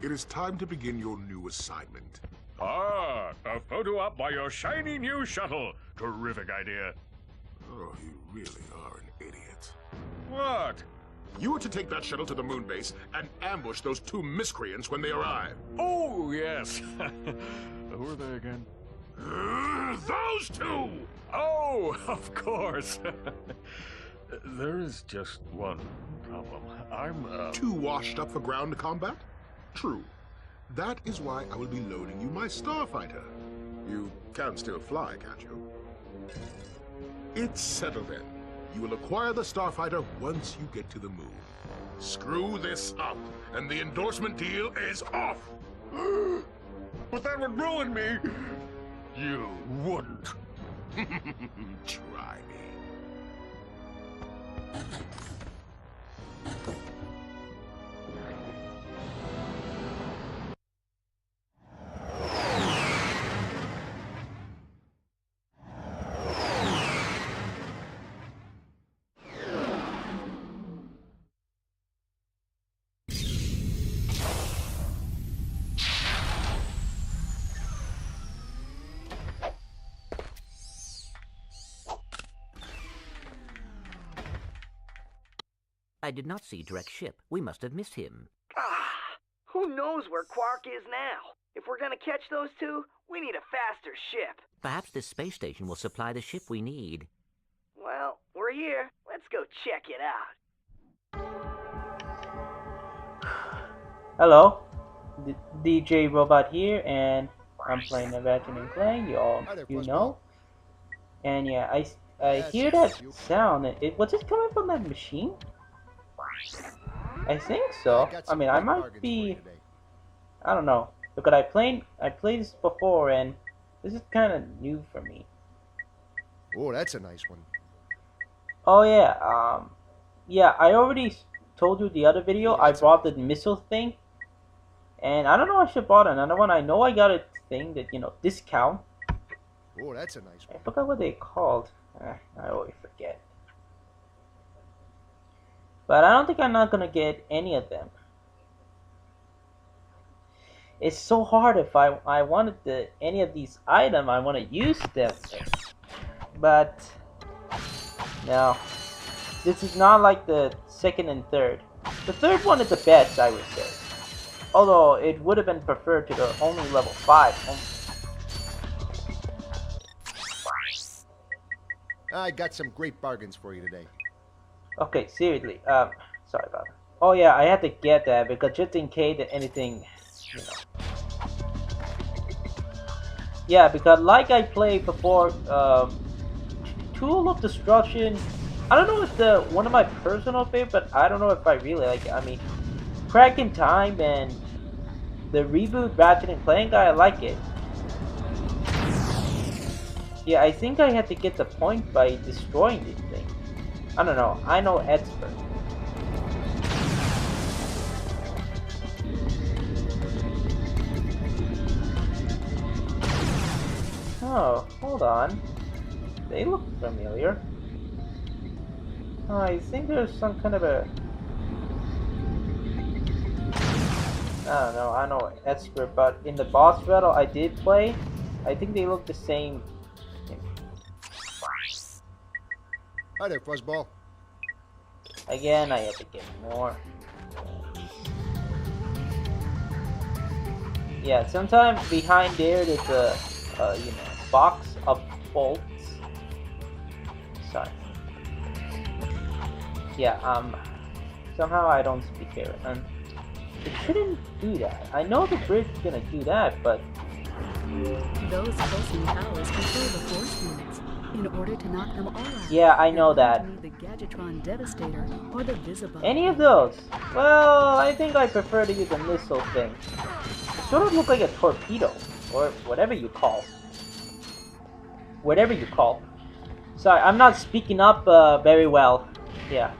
It is time to begin your new assignment. Ah, a photo op by your shiny new shuttle. Terrific idea. Oh, you really are an idiot. What? You are to take that shuttle to the moon base and ambush those two miscreants when they arrive. Oh, yes. Who are they again? Those two! Oh, of course. There is just one problem. I'm, Too washed up for ground combat? True. That is why I will be loading you my starfighter. You can still fly, can't you? It's settled then. You will acquire the starfighter once you get to the moon. Screw this up, and the endorsement deal is off! But that would ruin me. You wouldn't. Try me. I did not see Drek's ship. We must have missed him. Who knows where Quark is now? If we're gonna catch those two, we need a faster ship. Perhaps this space station will supply the ship we need. Well, we're here. Let's go check it out. Hello, DJ Robot here, and I'm playing the Ratchet and Clank. You know, and yeah, I hear that sound. Was it coming from that machine? I think so. I mean, I might be. I don't know, because I played this before, and this is kind of new for me. Oh, that's a nice one. Oh yeah, yeah. I already told you the other video. I bought the missile thing, and I don't know. I should bought another one. I know I got a thing that discount. Oh, that's a nice one. I forgot what they called. I always forget. But I don't think I'm not gonna get any of them. It's so hard if I wanted any of these items, I want to use them. But no, this is not like the second and third. The third one is the best, I would say. Although it would have been preferred to the only level 5. I got some great bargains for you today. Okay, seriously. Sorry about that. Oh yeah, I had to get that because just in case that anything, Yeah, because like I played before, Tool of Destruction. I don't know if one of my personal favorite, but I don't know if I really like it. I mean, Crack in Time and the reboot Ratchet and Clank, I like it. Yeah, I think I had to get the point by destroying this thing. I don't know. I know expert. Oh, hold on. They look familiar. I think there's some kind of a... I don't know. I know expert, but in the boss battle I did play, I think they look the same. Hi there, Fuzzball. Again, I have to get more. Yeah, sometimes behind there there's a, box of bolts. Sorry. Yeah, somehow I don't speak here, and it shouldn't do that. I know the bridge is gonna do that, but... Those pulsing towers control the force units. In order to knock them all out, yeah, I know that. the Gadgetron Devastator or the Visible. Any of those? Well, I think I prefer to use a missile thing. It sort of looks like a torpedo, or whatever you call. Whatever you call. Sorry, I'm not speaking up very well. Yeah.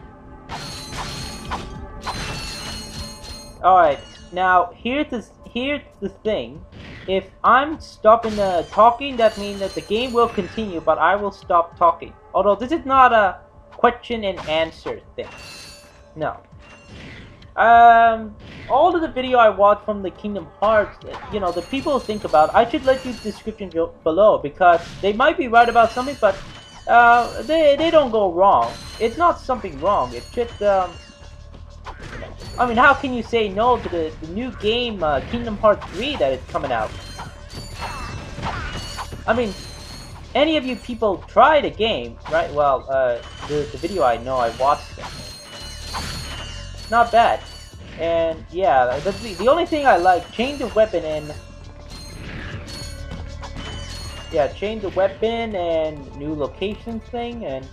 Alright, now here's the thing. If I'm stopping talking, that means that the game will continue, but I will stop talking. Although this is not a question and answer thing. No. all of the video I watched from the Kingdom Hearts, you know, the people think about, I should let you description below because they might be right about something, but they don't go wrong. It's not something wrong. It's just I mean, how can you say no to the new game Kingdom Hearts 3 that is coming out? I mean, any of you people try the game, right? Well, the video I know, I watched it. Not bad. And yeah, the only thing I like, change the weapon and yeah, change the weapon and new locations thing, and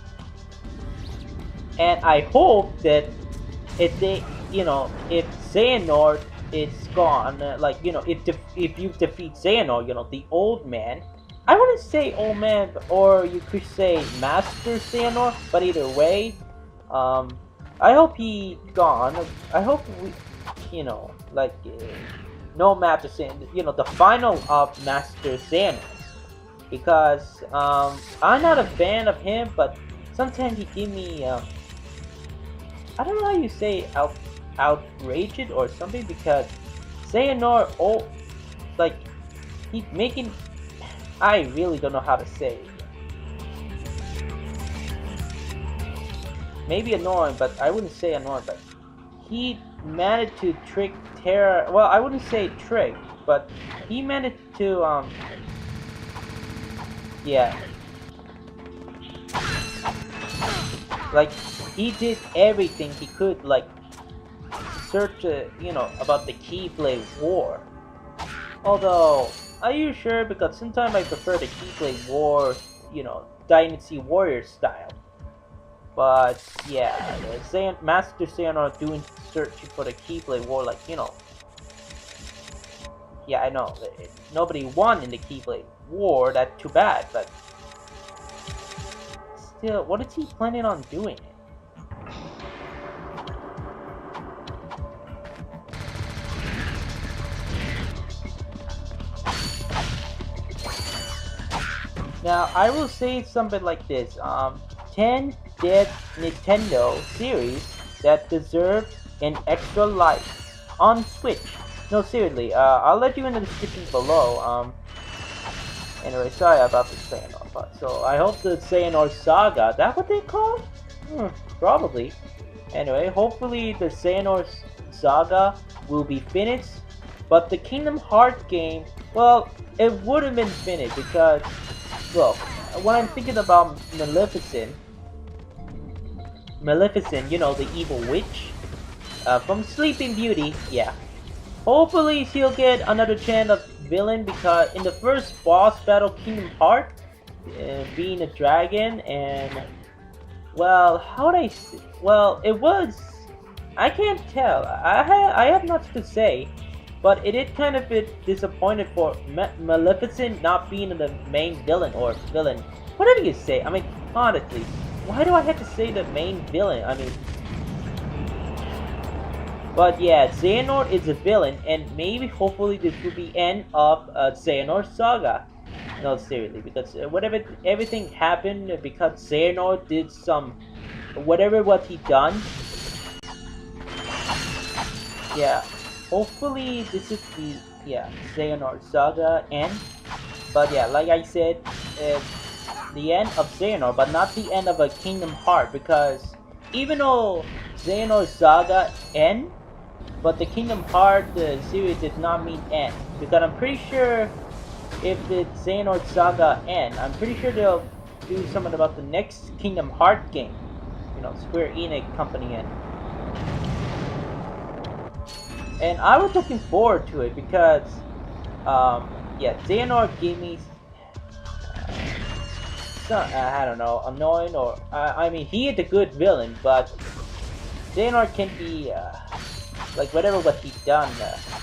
I hope that if they, you know, if Xehanort is gone, like, you know, if you defeat Xehanort, you know, the old man. I wouldn't say old man, or you could say Master Xehanort, but either way, I hope he gone. I hope we, you know, like, no Master Xehanort, you know, the final of Master Xehanort. Because, I'm not a fan of him, but sometimes he give me, I don't know how you say outraged or something, because Xehanort, oh, like, he's making, I really don't know how to say it. Maybe annoying, but I wouldn't say annoying, but he managed to trick Terra, well, I wouldn't say trick, but he managed to, yeah. Like, he did everything he could, like, search, you know, about the Keyblade War. Although, are you sure? Because sometimes I prefer the Keyblade War, you know, Dynasty Warrior style. But, yeah, Master Xehanort doing searching for the Keyblade War, like, you know. Yeah, I know, nobody won in the Keyblade War, that's too bad, but still, what is he planning on doing? Now, I will say something like this, 10 dead Nintendo series that deserve an extra life on Switch. No, seriously, I'll let you in the description below, anyway, sorry about the Xehanort part. So, I hope the Xehanort Saga, is that what they call it? Probably. Anyway, hopefully the Xehanort Saga will be finished, but the Kingdom Hearts game, well, it would have been finished because, well, when I'm thinking about Maleficent, you know, the evil witch, from Sleeping Beauty, yeah. Hopefully she'll get another chance of villain, because in the first boss battle Kingdom Hearts, being a dragon, and, well, how would I say, well, it was, I can't tell, I have nothing to say, but it is kind of a bit disappointed for Maleficent not being the main villain, or villain, whatever you say. I mean, honestly, why do I have to say the main villain? I mean, but yeah, Xehanort is a villain, and maybe, hopefully, this will be end of Xehanort Saga. No, seriously, because everything happened because Xehanort did some, whatever what he done. Yeah, hopefully this is the, yeah, Xehanort Saga end. But yeah, like I said, the end of Xehanort, but not the end of a Kingdom Hearts, because even though Xehanort Saga end, but the Kingdom Hearts series did not mean end, because I'm pretty sure if the Xehanort Saga end, I'm pretty sure they'll do something about the next Kingdom Hearts game, you know, Square Enix company end. And I was looking forward to it because, yeah, Xehanort gave me some, I don't know, annoying, or, I mean, he is a good villain, but Xehanort can be, like, whatever what he done,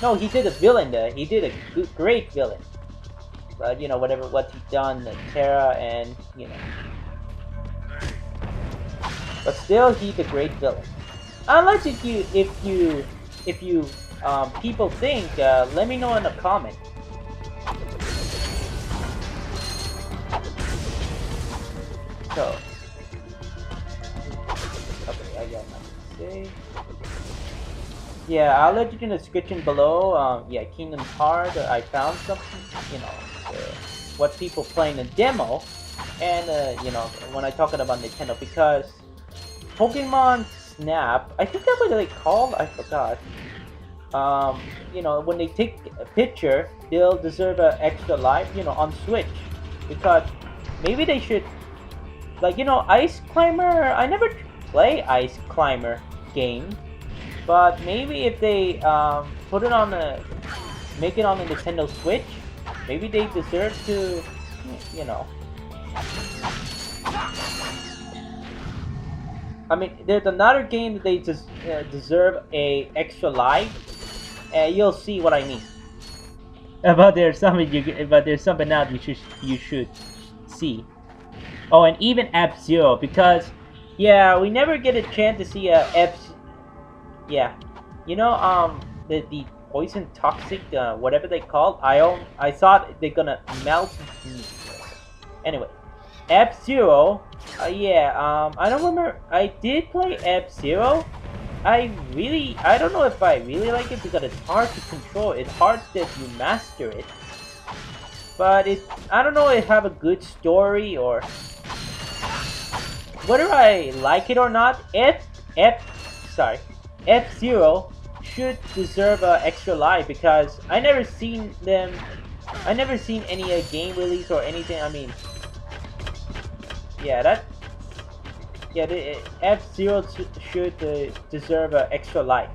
no, he did a villain, he did a great villain, but, you know, whatever what he done, Terra, and, you know, but still, he's a great villain. Unless if you people think, let me know in the comment. So, okay, I got nothing to say. Yeah, I'll let you in the description below. Yeah, Kingdom Hearts. I found something, you know, what people playing the demo, and you know, when I talking about Nintendo, because Pokemon Snap, I think that's what they called. I forgot. You know, when they take a picture, they'll deserve an extra life, you know, on Switch, because maybe they should, like, you know, Ice Climber. I never play Ice Climber game. But maybe if they put it on make it on the Nintendo Switch, maybe they deserve to, you know. I mean, there's another game that they just deserve a extra life, and you'll see what I mean. But there's something else you should see. Oh, and even F-Zero, because yeah, we never get a chance to see a Yeah, you know, the poison toxic, whatever they call. I thought they're gonna melt. Anyway, F-Zero. Yeah. I don't remember. I did play F-Zero. I don't know if I really like it because it's hard to control. It's hard that you master it. But I don't know if it have a good story or whether I like it or not. F-Zero should deserve an extra life because I never seen any game release or anything. I mean, yeah, the F-Zero should deserve an extra life.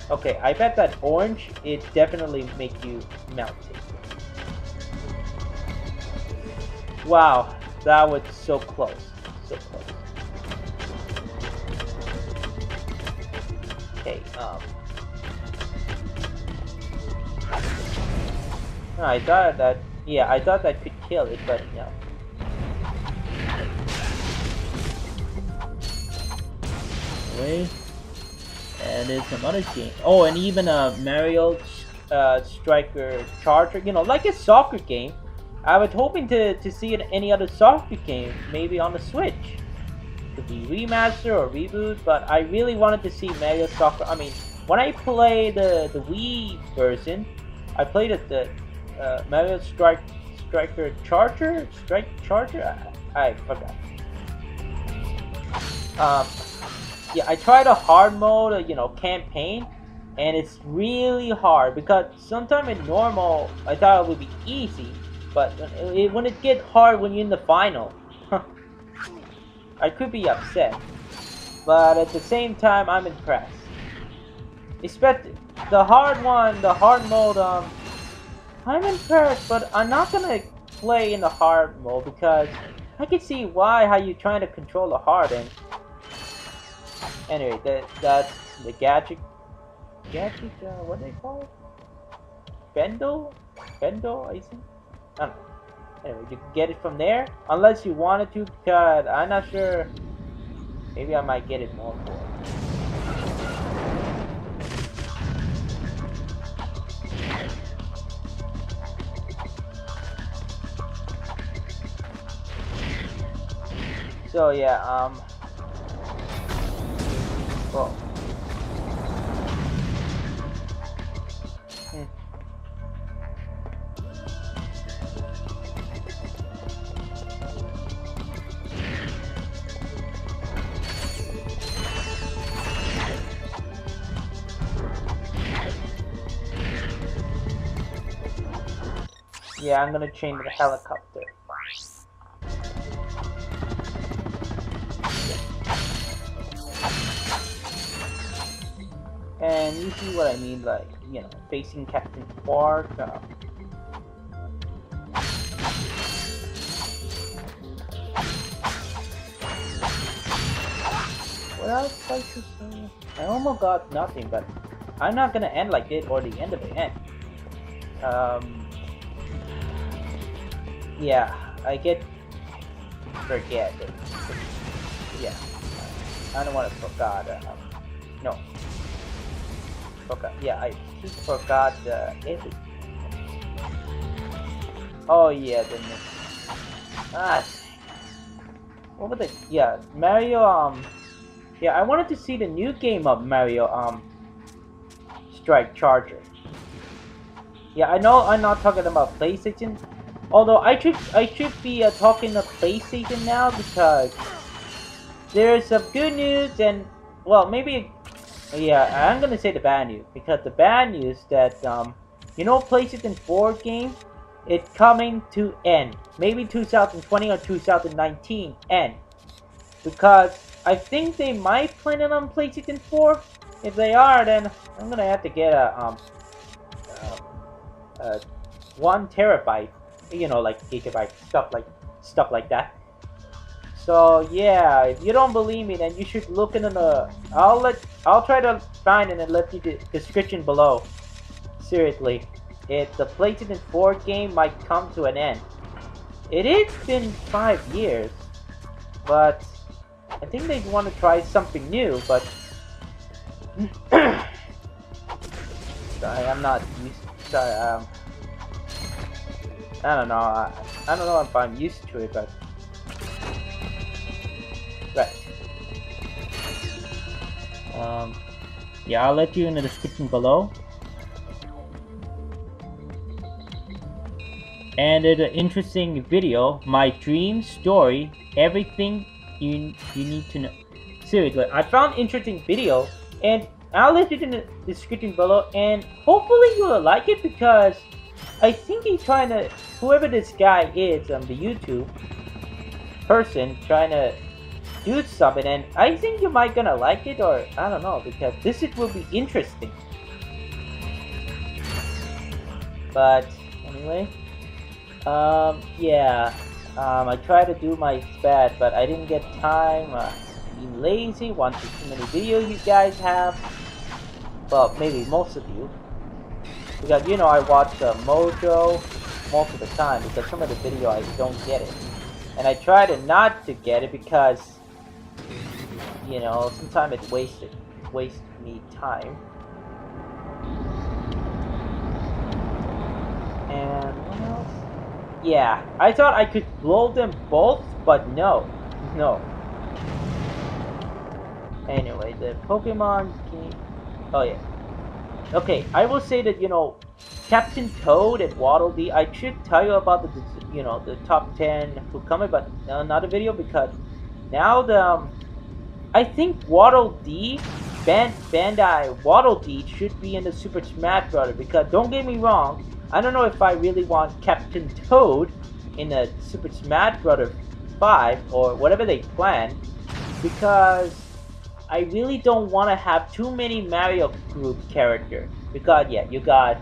Okay, I bet that orange, it definitely make you melt it. Wow, that was so close, so close. Okay, I thought that could kill it, but no. Wait, and there's some other game. Oh, and even a Mario Striker Charger, you know, like a soccer game. I was hoping to see it in any other soccer game, maybe on the Switch. Could be remaster or reboot, but I really wanted to see Mario Soccer. I mean, when I played the Wii version, I played the Mario Striker Charger. I forgot. Yeah, I tried a hard mode, you know, campaign, and it's really hard because sometimes in normal I thought it would be easy, but when it gets hard when you're in the final, I could be upset, but at the same time I'm impressed. Especially the hard mode. I'm impressed, but I'm not gonna play in the hard mode because I can see how you're trying to control the hard end. Anyway, that's the gadget. What do they call it? Bendo, I think. I don't know. Anyway, you can get it from there, unless you wanted to, because I'm not sure. Maybe I might get it more for it. So yeah, well. Yeah, I'm gonna change the helicopter. And you see what I mean, like, you know, facing Captain Quark. What else I should say? I almost got nothing, but I'm not gonna end like this or the end of the end. Yeah, I forget it. Yeah, I don't want to forget. No. Okay, yeah, I just forgot everything. Oh yeah, what was it? Yeah, Mario Yeah, I wanted to see the new game of Mario, Strike Charger. Yeah, I know I'm not talking about PlayStation, although I should be talking of PlayStation now because there's some good news and, well, maybe, yeah, I'm gonna say the bad news because the bad news that you know, PlayStation 4 game, it's coming to end, maybe 2020 or 2019 end, because I think they might plan it on PlayStation 4. If they are, then I'm gonna have to get a 1 terabyte, you know, like gigabyte stuff like that. So yeah, if you don't believe me, then you should look into the. I'll try to find it and let you the description below. Seriously, the PlayStation 4 game might come to an end. It has been 5 years, but I think they want to try something new. But sorry, I'm not used. Sorry, I don't know. I don't know if I'm used to it, but right. Yeah, I'll let you in the description below. And there's an interesting video, my dream story, everything you need to know. Seriously, I found interesting video, and I'll let it in the description below, and hopefully you'll like it because I think he's trying to, whoever this guy is, the YouTube person, trying to do something, and I think you might gonna like it, or I don't know, because this will be interesting. But anyway. Yeah, I tried to do my best, but I didn't get time, being lazy, watching too many videos you guys have, well, maybe most of you, because, you know, I watch Mojo most of the time, because some of the video I don't get it, and I try to not to get it, because, you know, sometimes it wastes me time, and what else? Yeah, I thought I could blow them both, but no. Anyway, the Pokemon game. Oh yeah. Okay, I will say that, you know, Captain Toad and Waddle Dee. I should tell you about the, you know, the top 10 who coming, but another video, because now I think Waddle Dee, Bandai Waddle Dee should be in the Super Smash Bros. Because don't get me wrong. I don't know if I really want Captain Toad in the Super Smash Bros. 5 or whatever they plan, because I really don't want to have too many Mario group characters. Because yeah, you got,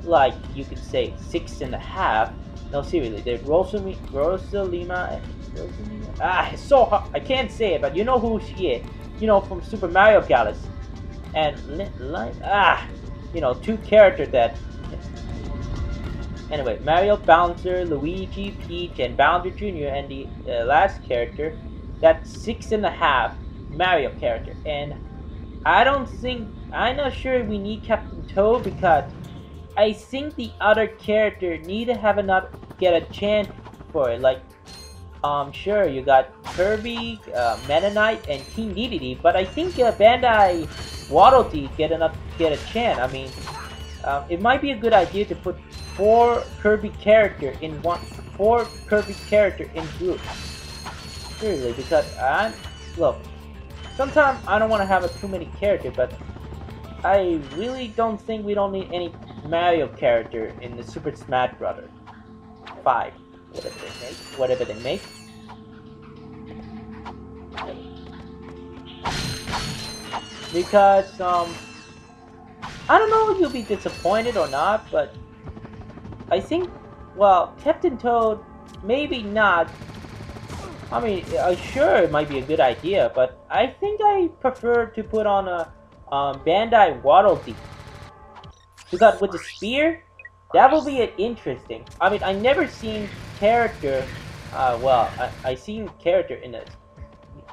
like, you could say 6.5. No, seriously, there's Rosalina. It's so hard. I can't say it, but you know who she is. You know, from Super Mario Galaxy. And you know, 2 characters that. Anyway, Mario, Bouncer, Luigi, Peach, and Bowser Jr. and the last character, that's 6.5 Mario character. And I'm not sure we need Captain Toad, because I think the other character need to have get a chance for it. Like, sure, you got Kirby, Meta Knight, and King Dedede, but I think Bandai Waddle Dee get a chance. I mean, it might be a good idea to put 4 Kirby character in group. Seriously, because look, sometimes I don't want to have too many characters, but I really don't think we don't need any Mario character in the Super Smash Bros. 5, whatever they make. Because I don't know if you'll be disappointed or not, but I think, well, Captain Toad, maybe not. I mean, sure, it might be a good idea, but I think I prefer to put on a Bandai Waddle Dee. Because with the spear, that will be interesting. I mean, I never seen character, well, I seen character in the,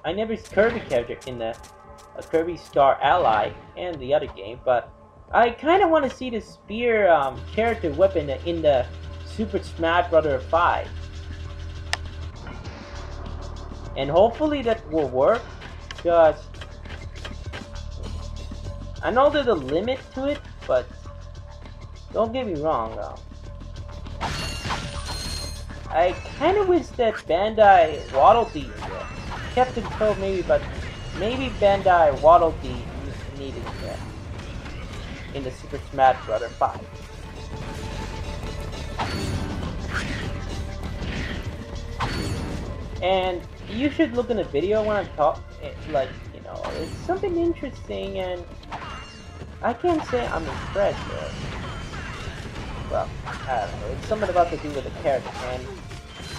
I never Kirby character in the Kirby Star Ally and the other game, but I kind of want to see the spear character weapon in the Super Smash Bros. 5. And hopefully that will work, because I know there's a limit to it, but don't get me wrong. I kind of wish that Bandai Waddle Dee kept it told maybe, but maybe Bandai Waddle Dee needed that in the Super Smash Bros. 5. And you should look in the video when I'm talking, like, you know, it's something interesting, and I can't say I'm impressed. Well, I don't know. It's something about to do with the character, and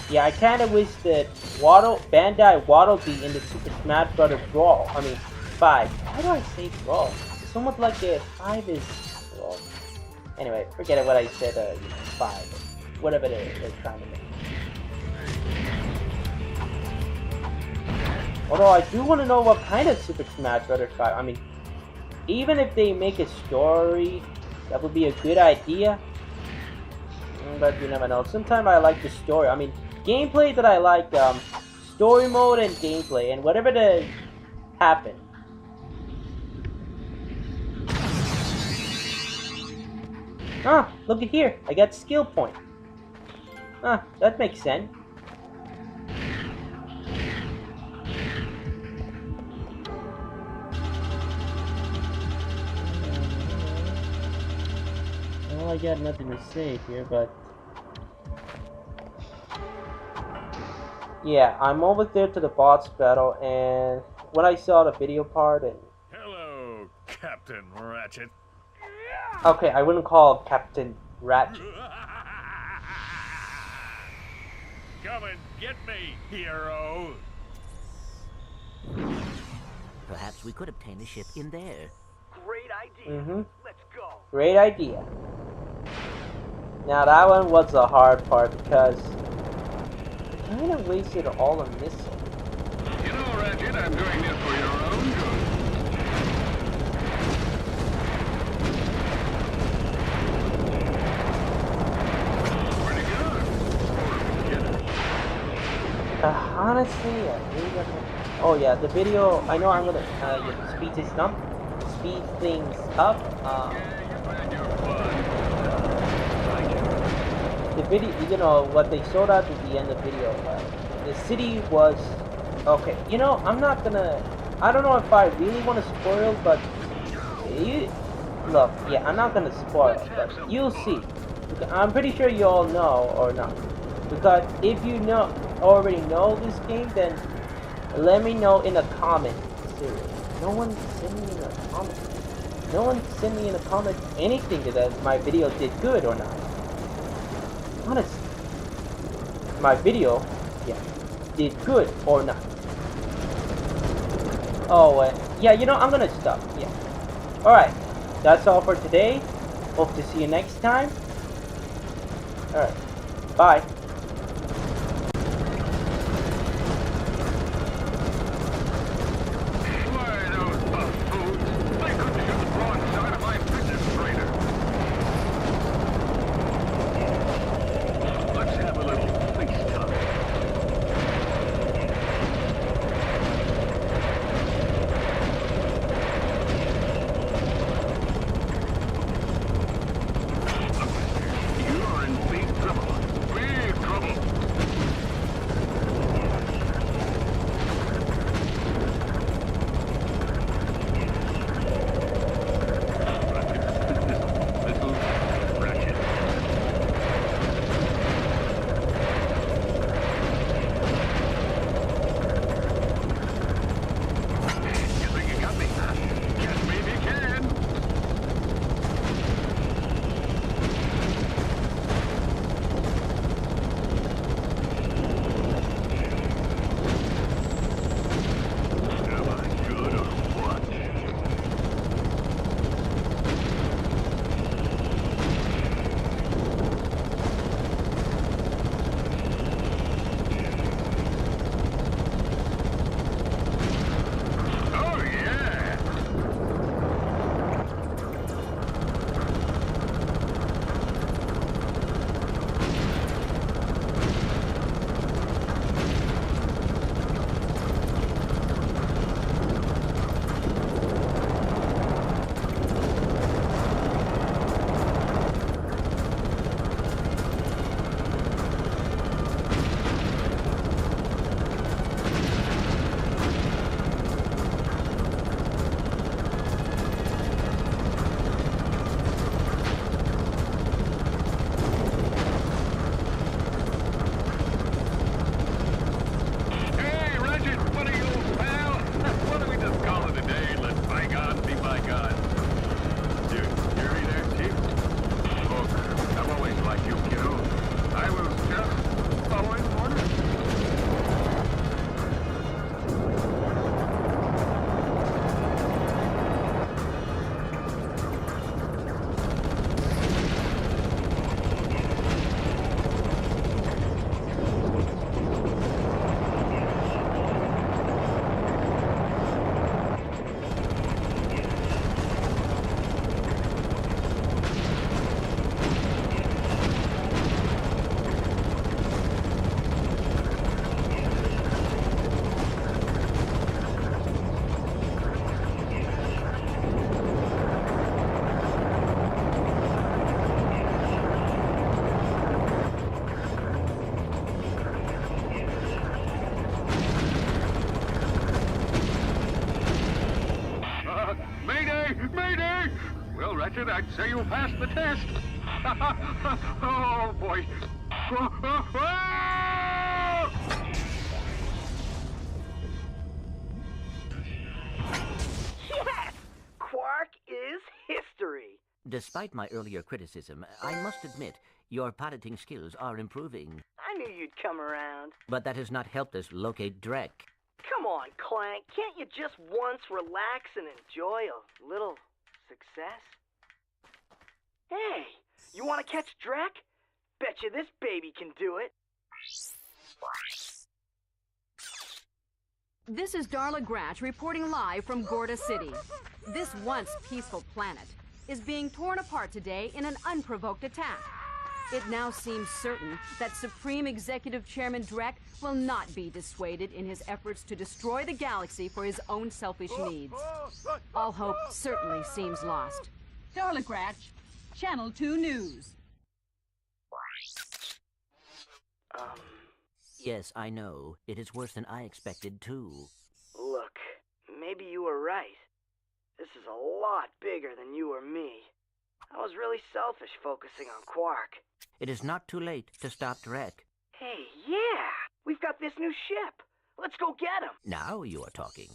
yeah, I kind of wish that Bandai Waddle Dee in the Super Smash Bros. Brawl. I mean, 5. How do I say Brawl? It's somewhat like the 5 is Brawl. Anyway, forget what I said. 5, whatever they're trying to make. Although I do want to know what kind of Super Smash Bros. 5. I mean, even if they make a story, that would be a good idea. But you never know. Sometimes I like the story. I mean, gameplay that I like, story mode and gameplay, and whatever that happen. Ah, look at here. I got skill point. Ah, that makes sense. Well, I got nothing to say here, but yeah, I'm almost there to the boss battle, and when I saw the video part, and Hello, Captain Ratchet. okay, I wouldn't call him Captain Ratchet. Come and get me, hero. Perhaps we could obtain a ship in there. Great idea. Let's go. Great idea. Now that one was the hard part because I kind of wasted all the missiles. You know, Ratchet, I'm doing this for your own good. Pretty good. Honestly, I really don't know. Oh yeah, the video. I know I'm gonna speed things up. The video, you know, what they showed out at the end of the video. The city was okay. You know, I'm not gonna. I don't know if I really want to spoil, but look, yeah, I'm not gonna spoil, but you'll see. I'm pretty sure you all know or not. Because if you already know this game, then let me know in a comment. Seriously. No one send me in a comment. No one send me in a comment anything that my video did good or not. Honestly. My video, yeah, did good or not. Oh, yeah, you know, I'm gonna stop. Yeah. Alright. That's all for today. Hope to see you next time. Alright. Bye. lady! Well, Ratchet, I'd say you passed the test. Oh, boy. Yes! Quark is history. Despite my earlier criticism, I must admit your piloting skills are improving. I knew you'd come around. But that has not helped us locate Drek. Come on, Clank. Can't you just once relax and enjoy a little success? Hey, you want to catch Drek? Betcha this baby can do it. This is Darla Gratch reporting live from Gorda City. This once peaceful planet is being torn apart today in an unprovoked attack. It now seems certain that Supreme Executive Chairman Drek will not be dissuaded in his efforts to destroy the galaxy for his own selfish needs. All hope certainly seems lost. Darla Gratch, Channel 2 News. Yes, I know. It is worse than I expected, too. Look, maybe you were right. This is a lot bigger than you or me. I was really selfish focusing on Quark. It is not too late to stop Drek. Hey, yeah! We've got this new ship. Let's go get him! Now you are talking.